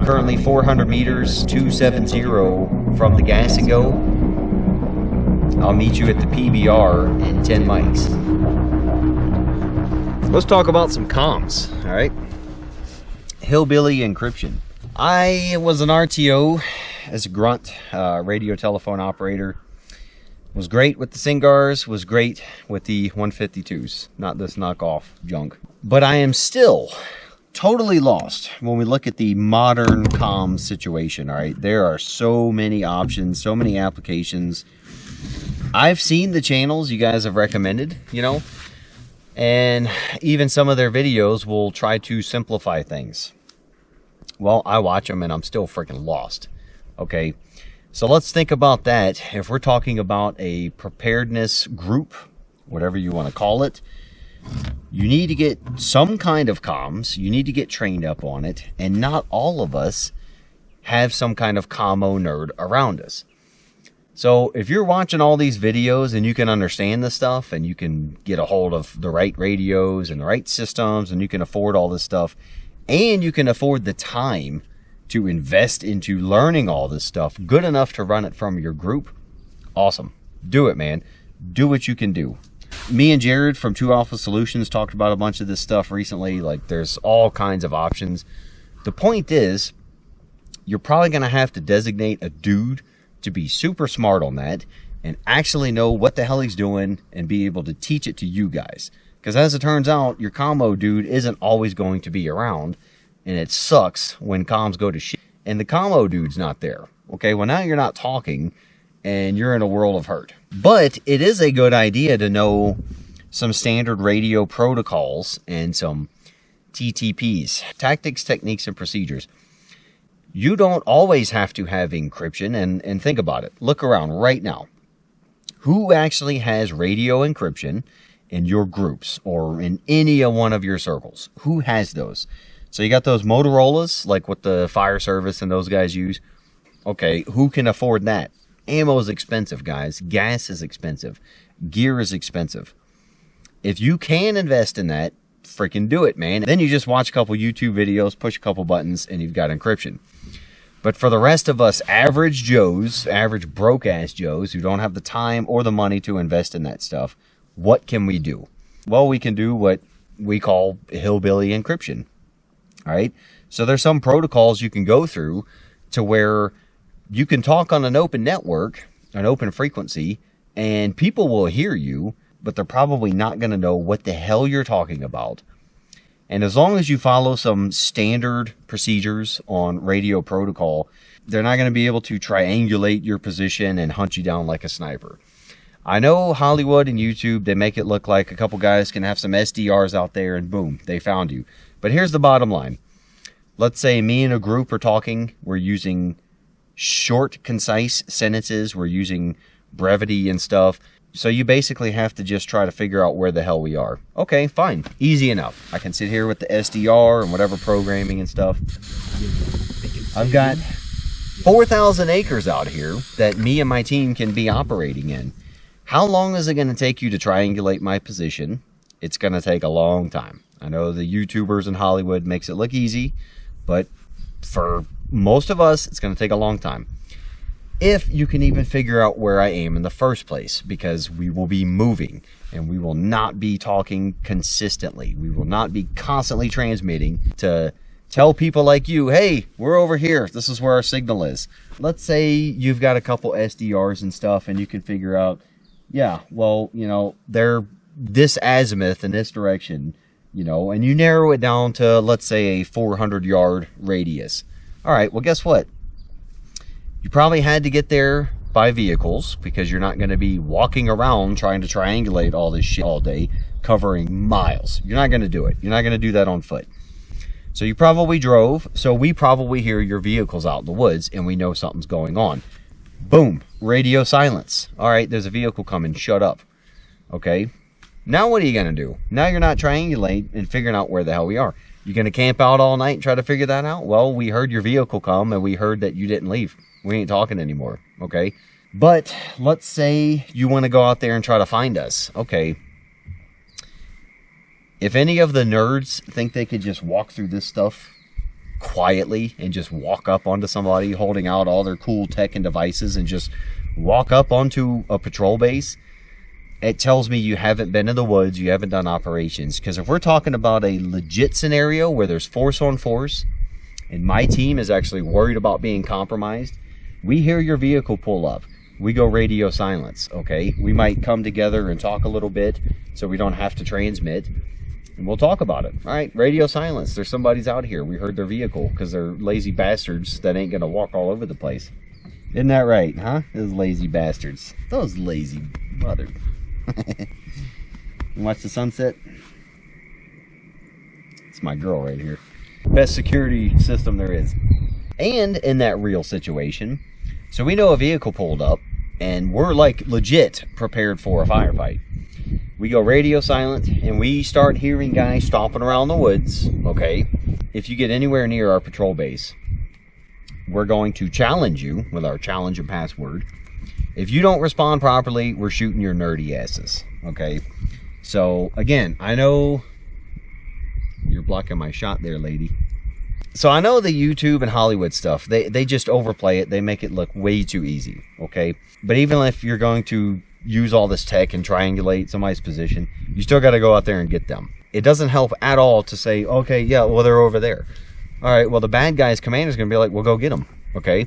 currently 400 meters, 270 from the gas and go. I'll meet you at the PBR in 10 mics. Let's talk about some comms, all right? Hillbilly encryption. I was an RTO as a Grunt, radio telephone operator. Was great with the Singars, was great with the 152s, not this knockoff junk. But I am still totally lost when we look at the modern comms situation, all right? There are so many options, so many applications. I've seen the channels you guys have recommended, you know, and even some of their videos will try to simplify things. Well, I watch them and I'm still freaking lost, okay? So let's think about that. If we're talking about a preparedness group, whatever you want to call it, you need to get some kind of comms. You need to get trained up on it. And not all of us have some kind of commo nerd around us. So if you're watching all these videos and you can understand this stuff and you can get a hold of the right radios and the right systems and you can afford all this stuff and you can afford the time to invest into learning all this stuff good enough to run it from your group, awesome. Do it, man. Do what you can do. Me and Jared from 2 Alpha Solutions talked about a bunch of this stuff recently. Like, there's all kinds of options. The point is, you're probably going to have to designate a dude to be super smart on that and actually know what the hell he's doing and be able to teach it to you guys. Because as it turns out, your combo dude isn't always going to be around. And it sucks when comms go to shit and the commo dude's not there. Okay, well now you're not talking and you're in a world of hurt. But it is a good idea to know some standard radio protocols and some TTPs, tactics, techniques, and procedures. You don't always have to have encryption, and think about it. Look around right now. Who actually has radio encryption in your groups or in any one of your circles? Who has those? So you got those Motorola's, like what the fire service and those guys use. Okay, who can afford that? Ammo is expensive, guys. Gas is expensive. Gear is expensive. If you can invest in that, freaking do it, man. Then you just watch a couple YouTube videos, push a couple buttons, and you've got encryption. But for the rest of us average Joes, average broke-ass Joes who don't have the time or the money to invest in that stuff, what can we do? Well, we can do what we call hillbilly encryption. All right. So there's some protocols you can go through to where you can talk on an open network, an open frequency, and people will hear you, but they're probably not going to know what the hell you're talking about. And as long as you follow some standard procedures on radio protocol, they're not going to be able to triangulate your position and hunt you down like a sniper. I know Hollywood and YouTube, they make it look like a couple guys can have some SDRs out there and boom, they found you. But here's the bottom line. Let's say me and a group are talking. We're using short, concise sentences. We're using brevity and stuff. So you basically have to just try to figure out where the hell we are. Okay, fine. Easy enough. I can sit here with the SDR and whatever programming and stuff. I've got 4,000 acres out here that me and my team can be operating in. How long is it going to take you to triangulate my position? It's going to take a long time. I know the YouTubers in Hollywood makes it look easy, but for most of us, it's going to take a long time. If you can even figure out where I am in the first place, because we will be moving and we will not be talking consistently. We will not be constantly transmitting to tell people like you, hey, we're over here. This is where our signal is. Let's say you've got a couple SDRs and stuff and you can figure out, yeah, well, you know, they're this azimuth in this direction, you know, and you narrow it down to, let's say, a 400-yard radius. All right, well, guess what? You probably had to get there by vehicles because you're not going to be walking around trying to triangulate all this shit all day, covering miles. You're not going to do it. You're not going to do that on foot. So you probably drove, so we probably hear your vehicles out in the woods and we know something's going on. Boom, radio silence. All right, there's a vehicle coming, shut up. Okay, now what are you going to do? Now you're not triangulating and figuring out where the hell we are. You're going to camp out all night and try to figure that out? Well, we heard your vehicle come and we heard that you didn't leave. We ain't talking anymore, okay? But let's say you want to go out there and try to find us. Okay. If any of the nerds think they could just walk through this stuff quietly and just walk up onto somebody holding out all their cool tech and devices and just walk up onto a patrol base, it tells me you haven't been in the woods, you haven't done operations. Because if we're talking about a legit scenario where there's force on force, and my team is actually worried about being compromised, we hear your vehicle pull up, we go radio silence, okay? We might come together and talk a little bit so we don't have to transmit, and we'll talk about it. All right, radio silence, there's somebody's out here. We heard their vehicle, because they're lazy bastards that ain't gonna walk all over the place. Isn't that right, huh? Those lazy bastards. Those lazy mother. Watch the sunset. It's my girl right here. Best security system there is. And in that real situation, so we know a vehicle pulled up and we're like legit prepared for a firefight. We go radio silent and we start hearing guys stomping around the woods, okay? If you get anywhere near our patrol base, we're going to challenge you with our challenge and password. If you don't respond properly, we're shooting your nerdy asses, okay? So again, I know you're blocking my shot there, lady. So I know the YouTube and Hollywood stuff, they just overplay it. They make it look way too easy, okay? But even if you're going to use all this tech and triangulate somebody's position, you still got to go out there and get them. It doesn't help at all to say, okay, yeah, well, they're over there. All right, well, the bad guy's commander's going to be like, well, go get them, okay?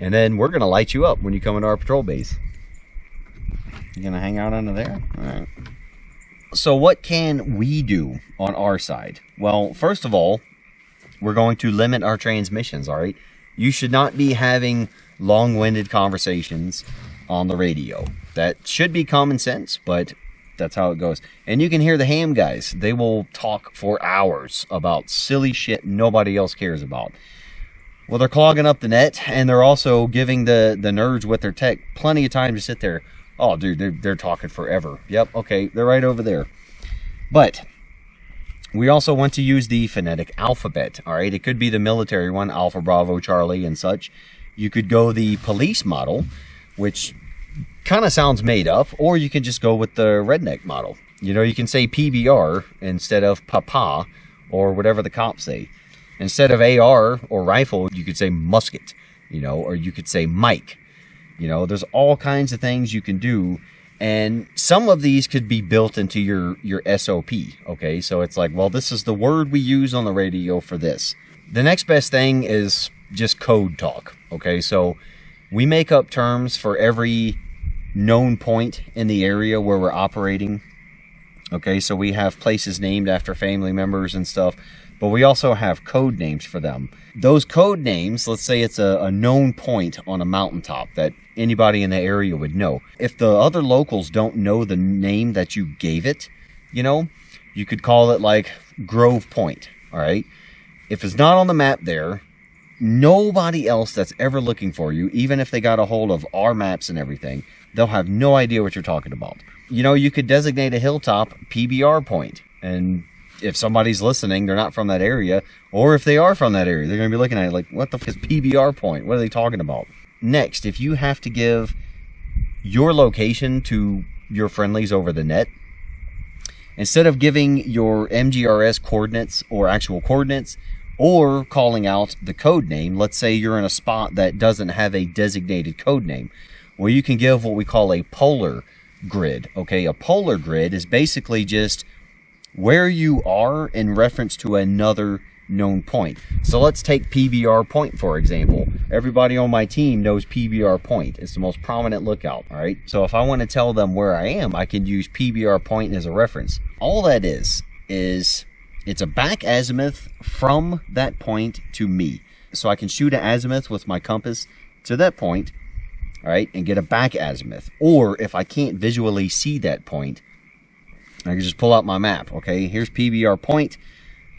And then we're going to light you up when you come into our patrol base. You going to hang out under there? All right. So what can we do on our side? Well, first of all, we're going to limit our transmissions, all right? You should not be having long-winded conversations on the radio. That should be common sense, but that's how it goes. And you can hear the ham guys. They will talk for hours about silly shit nobody else cares about. Well, they're clogging up the net, and they're also giving the nerds with their tech plenty of time to sit there. Oh, dude, they're talking forever. Yep, okay, they're right over there. But we also want to use the phonetic alphabet, all right? It could be the military one, Alpha, Bravo, Charlie, and such. You could go the police model, which kind of sounds made up, or you can just go with the redneck model. You know, you can say PBR instead of Papa, or whatever the cops say. Instead of AR or rifle, you could say musket, you know, or you could say Mike. You know, there's all kinds of things you can do, and some of these could be built into your SOP, okay? So it's like, well, this is the word we use on the radio for this. The next best thing is just code talk, okay? So we make up terms for every known point in the area where we're operating, okay? So we have places named after family members and stuff, but we also have code names for them. Those code names, let's say it's a known point on a mountaintop that anybody in the area would know. If the other locals don't know the name that you gave it, you know, you could call it like Grove Point, all right? If it's not on the map there, nobody else that's ever looking for you, even if they got a hold of our maps and everything, they'll have no idea what you're talking about. You know, you could designate a hilltop PBR point, and if somebody's listening, they're not from that area, or if they are from that area, they're going to be looking at it like, what the f is PBR point? What are they talking about? Next, if you have to give your location to your friendlies over the net, instead of giving your MGRS coordinates or actual coordinates, or calling out the code name, let's say you're in a spot that doesn't have a designated code name, well, you can give what we call a polar grid, okay? A polar grid is basically just where you are in reference to another known point. So let's take PBR point, for example. Everybody on my team knows PBR point. It's the most prominent lookout, all right? So if I want to tell them where I am, I can use PBR point as a reference. All that is it's a back azimuth from that point to me. So I can shoot an azimuth with my compass to that point, all right, and get a back azimuth. Or if I can't visually see that point, I can just pull out my map, okay? Here's PBR point.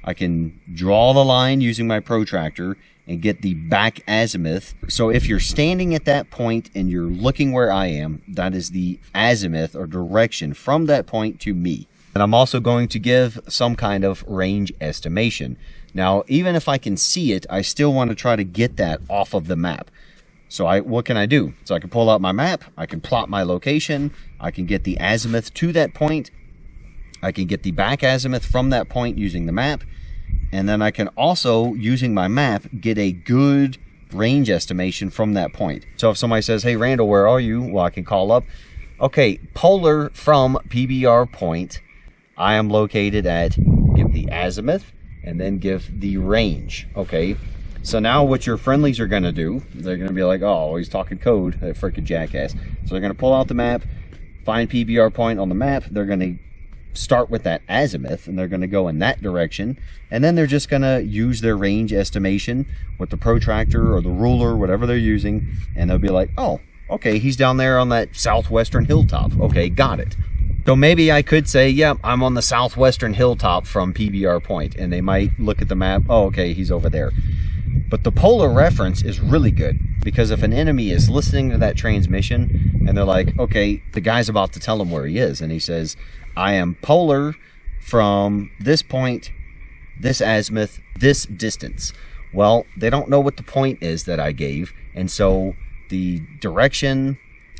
I can draw the line using my protractor and get the back azimuth. So if you're standing at that point and you're looking where I am, that is the azimuth or direction from that point to me. And I'm also going to give some kind of range estimation. Now, even if I can see it, I still want to try to get that off of the map. So what can I do? So I can pull out my map, I can plot my location, I can get the azimuth to that point, I can get the back azimuth from that point using the map, And then I can also, using my map, get a good range estimation from that point. So if somebody says, hey Randall, where are you? Well, I can call up, okay, polar from PBR point, I am located at, give the azimuth, and then give the range. Okay, so now what your friendlies are going to do, they're going to be like, oh, he's talking code, that freaking jackass. So they're going to pull out the map, find PBR point on the map, they're going to start with that azimuth, and they're going to go in that direction, and then they're just going to use their range estimation with the protractor or the ruler, whatever they're using, and they'll be like, oh, okay, he's down there on that southwestern hilltop. Okay, got it. So maybe I could say, yeah, I'm on the southwestern hilltop from PBR point, and they might look at the map, oh, okay, he's over there. But the polar reference is really good, because if an enemy is listening to that transmission and they're like, okay, the guy's about to tell him where he is, and he says, I am polar from this point, this azimuth, this distance. Well, they don't know what the point is that I gave, and so the direction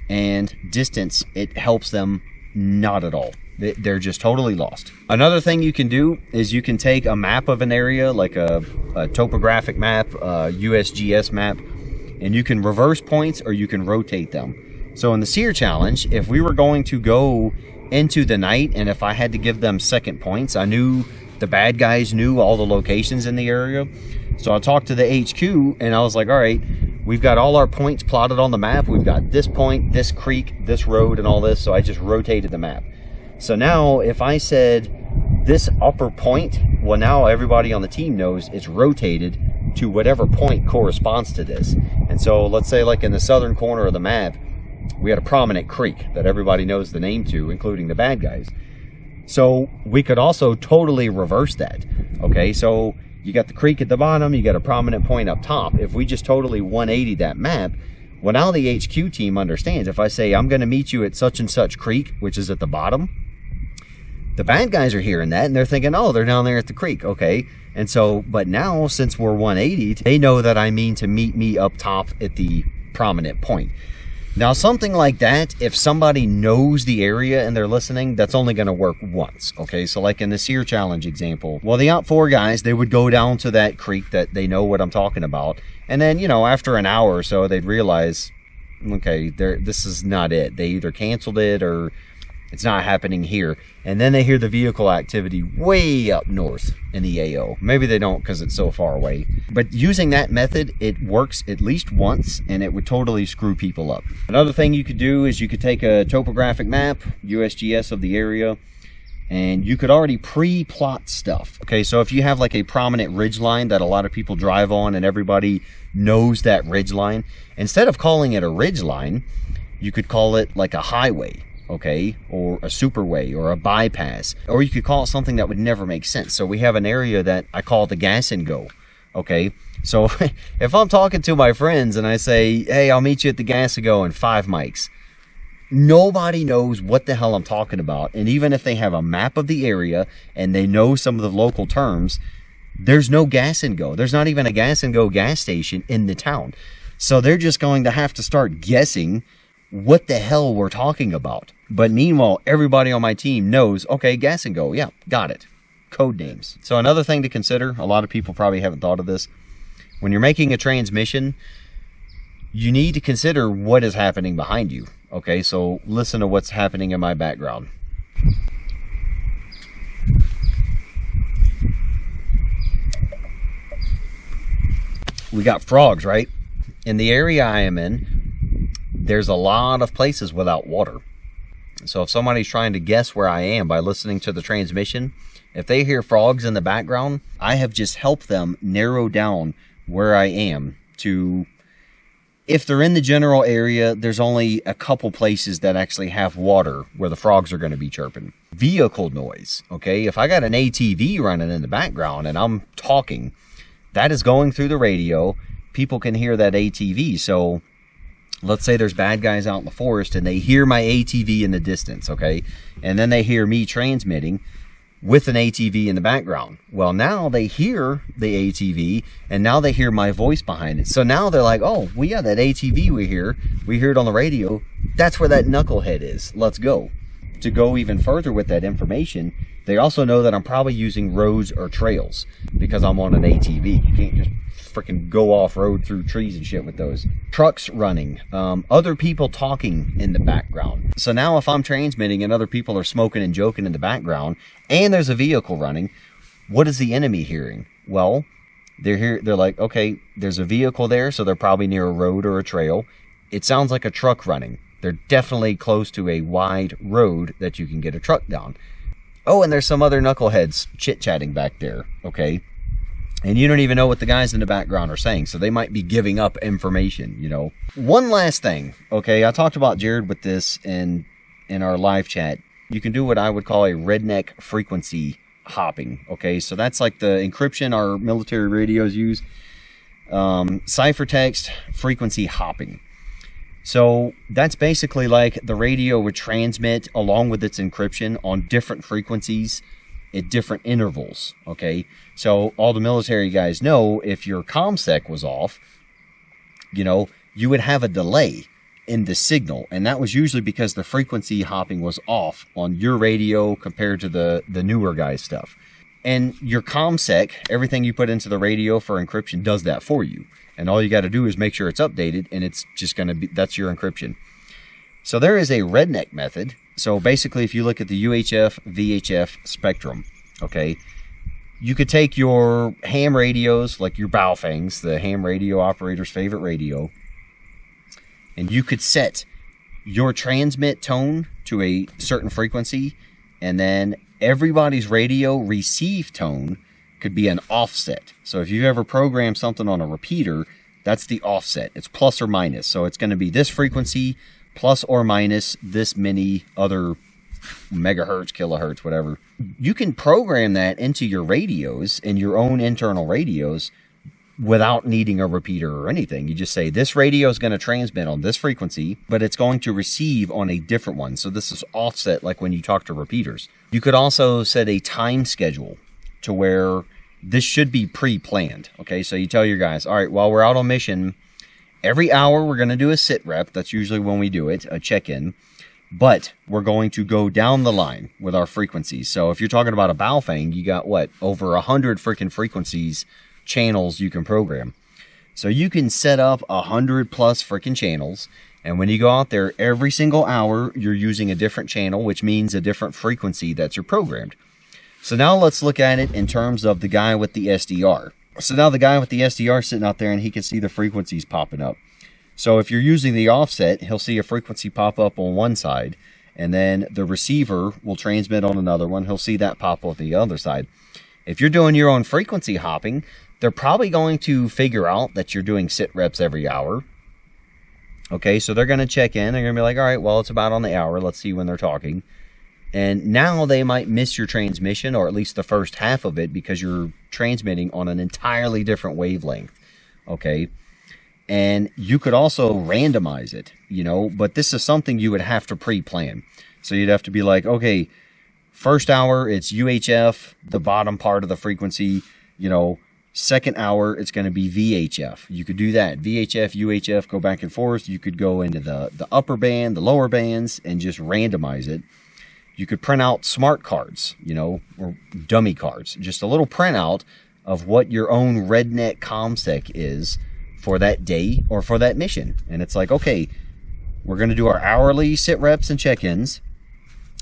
and distance, it helps them not at all. They're just totally lost. Another thing you can do is you can take a map of an area, like a topographic map, a USGS map, and you can reverse points or you can rotate them. So in the SEER challenge, if we were going to go into the night, and if I had to give them second points, I knew the bad guys knew all the locations in the area. So I talked to the HQ and I was like, all right, we've got all our points plotted on the map. We've got this point, this creek, this road, and all this. So I just rotated the map. So now if I said this upper point, well, now everybody on the team knows it's rotated to whatever point corresponds to this. And so let's say like in the southern corner of the map, we had a prominent creek that everybody knows the name to, including the bad guys. So we could also totally reverse that. Okay, so you got the creek at the bottom, you got a prominent point up top. If we just totally 180 that map, well, now the HQ team understands. If I say I'm going to meet you at such and such creek, which is at the bottom, the bad guys are hearing that and they're thinking, oh, they're down there at the creek. Okay, and so, but now since we're 180, they know that I mean to meet me up top at the prominent point. Now, something like that, if somebody knows the area and they're listening, that's only going to work once. Okay, so like in the SEER challenge example, well, the OPT4 guys, they would go down to that creek that they know what I'm talking about. And then, you know, after an hour or so, they'd realize, okay, this is not it. They either canceled it or it's not happening here. And then they hear the vehicle activity way up north in the AO. Maybe they don't because it's so far away. But using that method, it works at least once, and it would totally screw people up. Another thing you could do is you could take a topographic map, USGS of the area, and you could already pre-plot stuff. Okay, so if you have like a prominent ridge line that a lot of people drive on and everybody knows that ridge line, instead of calling it a ridge line, you could call it like a highway. Okay, or a superway or a bypass, or you could call it something that would never make sense. So we have an area that I call the gas and go. Okay, so if I'm talking to my friends and I say, hey, I'll meet you at the gas and go in 5 mics, nobody knows what the hell I'm talking about. And even if they have a map of the area and they know some of the local terms, there's no gas and go. There's not even a gas and go gas station in the town. So they're just going to have to start guessing what the hell we're talking about. But meanwhile, everybody on my team knows, okay, gas and go. Yeah, got it. Code names. So another thing to consider, a lot of people probably haven't thought of this. When you're making a transmission, you need to consider what is happening behind you. Okay, so listen to what's happening in my background. We got frogs, right? In the area I am in, there's a lot of places without water. So if somebody's trying to guess where I am by listening to the transmission, if they hear frogs in the background, I have just helped them narrow down where I am to, if they're in the general area, there's only a couple places that actually have water where the frogs are going to be chirping. Vehicle noise, okay? If I got an ATV running in the background and I'm talking, that is going through the radio. People can hear that ATV, so let's say there's bad guys out in the forest and they hear my ATV in the distance, okay? And then they hear me transmitting with an ATV in the background. Well, now they hear the ATV and now they hear my voice behind it. So now they're like, oh, well, yeah, that ATV we hear it on the radio. That's where that knucklehead is. Let's go. to go even further with that information, they also know that I'm probably using roads or trails because I'm on an ATV. You can't just freaking go off-road through trees and shit with those. Trucks running, other people talking in the background. So now if I'm transmitting and other people are smoking and joking in the background and there's a vehicle running, what is the enemy hearing? Well, they're like, okay, there's a vehicle there, so they're probably near a road or a trail. It sounds like a truck running. They're definitely close to a wide road that you can get a truck down. Oh, and there's some other knuckleheads chit-chatting back there, okay? And you don't even know what the guys in the background are saying, so they might be giving up information, you know. One last thing, okay? I talked about Jared with this in our live chat. You can do what I would call a redneck frequency hopping, okay? So that's like the encryption our military radios use. Ciphertext frequency hopping. So that's basically like the radio would transmit along with its encryption on different frequencies at different intervals, okay? So all the military guys know if your ComSec was off, you know, you would have a delay in the signal, and that was usually because the frequency hopping was off on your radio compared to the newer guys' stuff. And your ComSec, everything you put into the radio for encryption does that for you. And all you got to do is make sure it's updated, and it's just going to be, that's your encryption. So there is a redneck method. So basically, if you look at the UHF VHF Spectrum, okay, you could take your ham radios, like your Baofangs, the ham radio operator's favorite radio, and you could set your transmit tone to a certain frequency, and then everybody's radio receive tone could be an offset. So if you've ever programmed something on a repeater, that's the offset. It's plus or minus. So it's going to be this frequency plus or minus this many other megahertz, kilohertz, whatever. You can program that into your radios, in your own internal radios, without needing a repeater or anything. You just say this radio is going to transmit on this frequency, but it's going to receive on a different one. So this is offset, like when you talk to repeaters. You could also set a time schedule to where this should be pre-planned. Okay, so you tell your guys, all right, while we're out on mission, every hour we're going to do a sit rep. That's usually when we do it, a check-in. But we're going to go down the line with our frequencies. So if you're talking about a Baofeng, you got what? Over 100 freaking frequencies, channels you can program. So you can set up 100 plus freaking channels. And when you go out there, every single hour, you're using a different channel, which means a different frequency that you're programmed. So now let's look at it in terms of the guy with the SDR. So now the guy with the SDR sitting out there and he can see the frequencies popping up. So if you're using the offset, he'll see a frequency pop up on one side, and then the receiver will transmit on another one. He'll see that pop up on the other side. If you're doing your own frequency hopping, they're probably going to figure out that you're doing sit reps every hour. Okay, so they're going to check in. They're going to be like, all right, well, it's about on the hour. Let's see when they're talking. And now they might miss your transmission, or at least the first half of it, because you're transmitting on an entirely different wavelength. Okay. And you could also randomize it, you know, but this is something you would have to pre-plan. So you'd have to be like, okay, first hour, it's UHF, the bottom part of the frequency, you know, second hour, it's going to be VHF. You could do that. VHF, UHF, go back and forth. You could go into the upper band, the lower bands, and just randomize it. You could print out smart cards, you know, or dummy cards. Just a little printout of what your own redneck ComSec is for that day or for that mission. And it's like, okay, we're going to do our hourly sit reps and check-ins.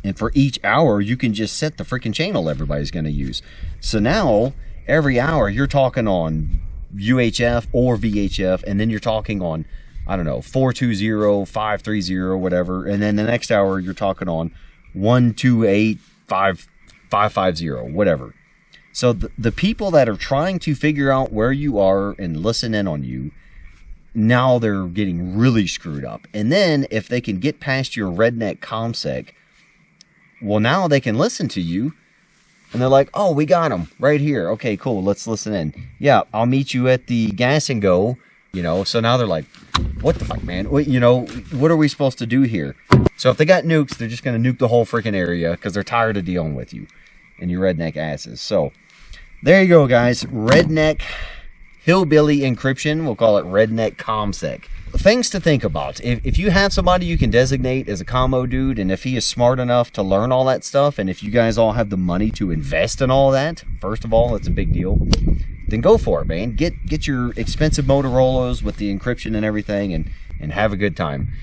And for each hour, you can just set the freaking channel everybody's going to use. So now, every hour, you're talking on UHF or VHF, and then you're talking on, I don't know, 420, 530, whatever. And then the next hour, you're talking on 128, 550, whatever. So the people that are trying to figure out where you are and listen in on you, now they're getting really screwed up. And then if they can get past your redneck ComSec, well, now they can listen to you. And they're like, oh, we got them right here. Okay, cool. Let's listen in. Yeah, I'll meet you at the gas and go. You know, so now they're like, what the fuck, man? What, you know, what are we supposed to do here? So if they got nukes, they're just going to nuke the whole freaking area because they're tired of dealing with you and your redneck asses. So there you go, guys. Redneck hillbilly encryption. We'll call it redneck ComSec. Things to think about. If you have somebody you can designate as a commo dude, and if he is smart enough to learn all that stuff, and if you guys all have the money to invest in all that, first of all, that's a big deal, then go for it, man. Get your expensive Motorola's with the encryption and everything, and have a good time.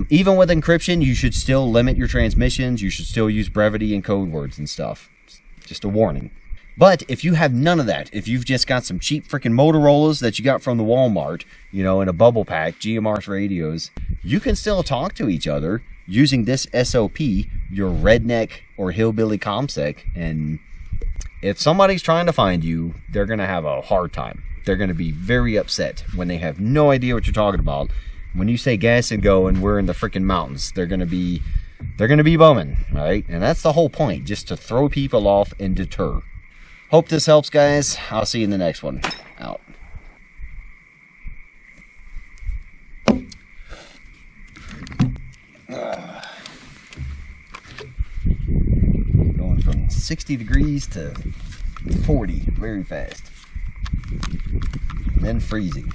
Even with encryption, you should still limit your transmissions. You should still use brevity and code words and stuff. Just a warning. But if you have none of that, if you've just got some cheap freaking Motorola's that you got from the Walmart, you know, in a bubble pack, GMR's radios, you can still talk to each other using this SOP, your redneck or hillbilly ComSec. And if somebody's trying to find you, they're going to have a hard time. They're going to be very upset when they have no idea what you're talking about. When you say gas and go and we're in the freaking mountains, they're going to be bumming, all right? And that's the whole point, just to throw people off and deter. Hope this helps, guys. I'll see you in the next one. Out. Going from 60 degrees to 40 very fast. Then freezing.